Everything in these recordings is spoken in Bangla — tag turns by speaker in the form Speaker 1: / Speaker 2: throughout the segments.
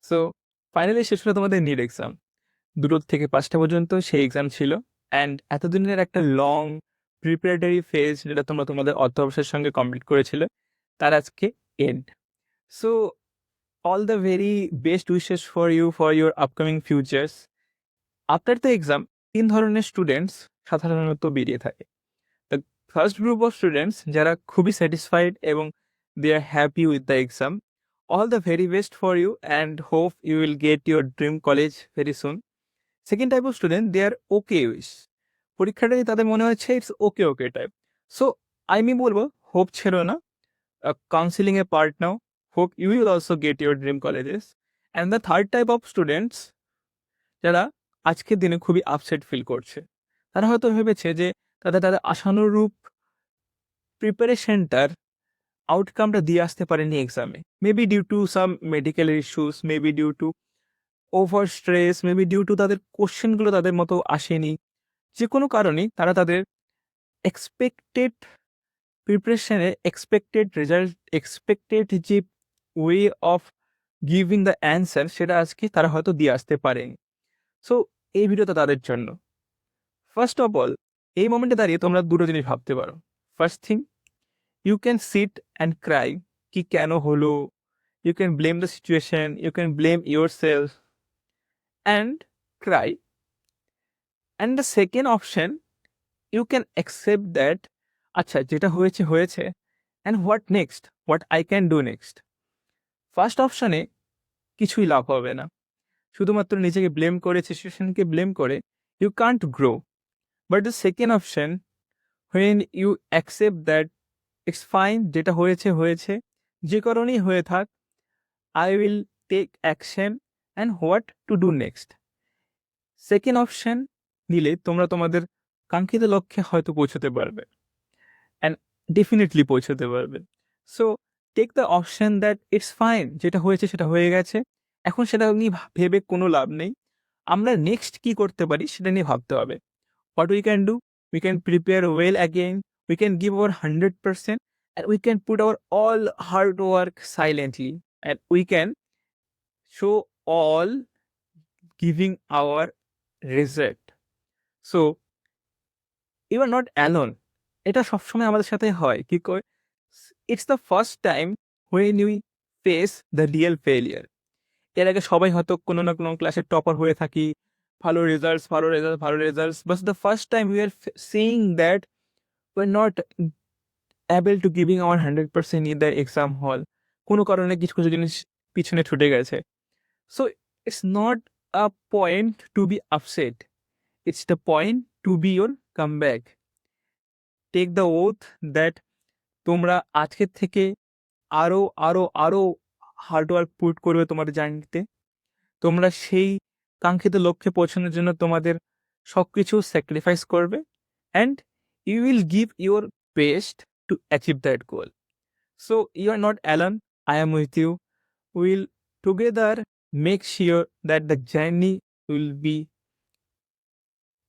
Speaker 1: সো ফাইনালি শেষ হলো তোমাদের নিট এক্সাম। ২টো থেকে ৫টা পর্যন্ত সেই এক্সাম ছিল। অ্যান্ড এতদিনের একটা লং প্রিপারেটরি ফেজ যেটা তোমরা তোমাদের অধ্যবসায়ের সঙ্গে কমপ্লিট করেছিলে, তার আজকে end. So all the very best wishes for you for your upcoming futures. After the exam ৩ ধরনের স্টুডেন্টস সাধারণত বেরিয়ে থাকে। The first group of students যারা খুবই স্যাটিসফাইড এবং they are happy with the exam. All the very best for you and hope you will get your dream college very soon. Second type of student they are okay wise, পরীক্ষাটাই তাদের মনে হচ্ছে it's okay okay type. So আমি বলবো হোপ ছেড়ো না, কাউন্সিলিং এ পার্ট নাও, hope you will also get your dream colleges. And the third type of students যারা আজকের দিনে খুবই আপসেট ফিল করছে, তারা হয়তো ভেবেছে যে তাদের আশানুরূপ প্রিপারেশনটার আউটকামটা দিয়ে আসতে পারেনি এক্সামে, maybe due to some medical issues, maybe due to over stress, maybe due to তাদের কোশ্চেনগুলো তাদের মতো আসেনি। যে কোনো কারণেই তারা তাদের এক্সপেক্টেড প্রিপারেশনে এক্সপেক্টেড রেজাল্ট, এক্সপেক্টেড যে way of giving the answer সেটা আজকে তারা হয়তো দিয়ে আসতে পারেনি। সো এই ভিডিওটা তাদের জন্য। ফার্স্ট অফ অল, এই মোমেন্টে দাঁড়িয়ে তোমরা দুটো জিনিস ভাবতে পারো। First thing, you can sit and cry কি কেন হলো, you can blame the situation, you can blame yourself and cry. And the second option, you can accept that আচ্ছা যেটা হয়েছে হয়েছে, and what next, what I can do next. First অপশানে কিছুই লাভ হবে না, শুধুমাত্র নিজেকে ব্লেম করে, সিচুয়েশনকে ব্লেম করে you can't grow. But the second option, when you accept that it's fine, যেটা হয়েছে হয়েছে, যে কারণেই হয়ে থাক, I will take action and what to do next. Second option নিলে তোমরা তোমাদের কাঙ্ক্ষিত লক্ষ্যে হয়তো পৌঁছতে পারবে, অ্যান্ড ডেফিনেটলি পৌঁছতে পারবে। So take the option that it's fine, যেটা হয়েছে সেটা হয়ে গেছে, এখন সেটা নিয়ে ভেবে কোনো লাভ নেই। আমরা নেক্সট কি করতে পারি সেটা নিয়ে ভাবতে হবে। What we can do, we can prepare well again, we can give our 100% and we can put our all hard work silently and we can show all giving our result. So you are not alone. এটা সবসময় আমাদের সাথে হয় কি করে, it's the first time when you face the real failure. এর আগে সবাই হয়তো কোনো না কোনো ক্লাসের টপার হয়ে থাকি, ভালো রেজাল্টস, ভালো রেজাল্ট, ভালো results, but the first time we are seeing that we are not able to giving our 100% in the exam hall. কোনো কারণে কিছু কিছু জিনিস পিছনে ছুটে গেছে। So it's not a point to be upset, it's the point to be your come back. Take the oath that তোমরা আজকের থেকে আরও আরও আরও হার্ডওয়ার্ক পুট করবে তোমাদের জার্নিতে। তোমরা সেই কাঙ্ক্ষিত লক্ষ্যে পৌঁছানোর জন্য তোমাদের সব কিছু স্যাক্রিফাইস করবে, and you will give your best to achieve that goal. So you are not alone, I am with you. Will together make sure that the journey will be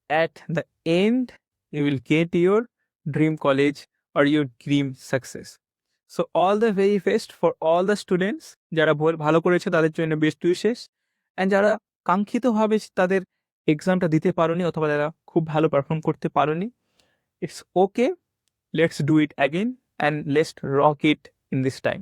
Speaker 1: at the end, you will get your dream college or your dream success. So all the very best for all the students যারা ভালো করেছে তাদের জন্য বেস্ট উইশেস, অ্যান্ড যারা কাঙ্ক্ষিতভাবে তাদের এক্সামটা দিতে পারোনি অথবা যারা খুব ভালো পারফর্ম করতে পারোনি, it's okay, let's do it again and let's rock it in this time.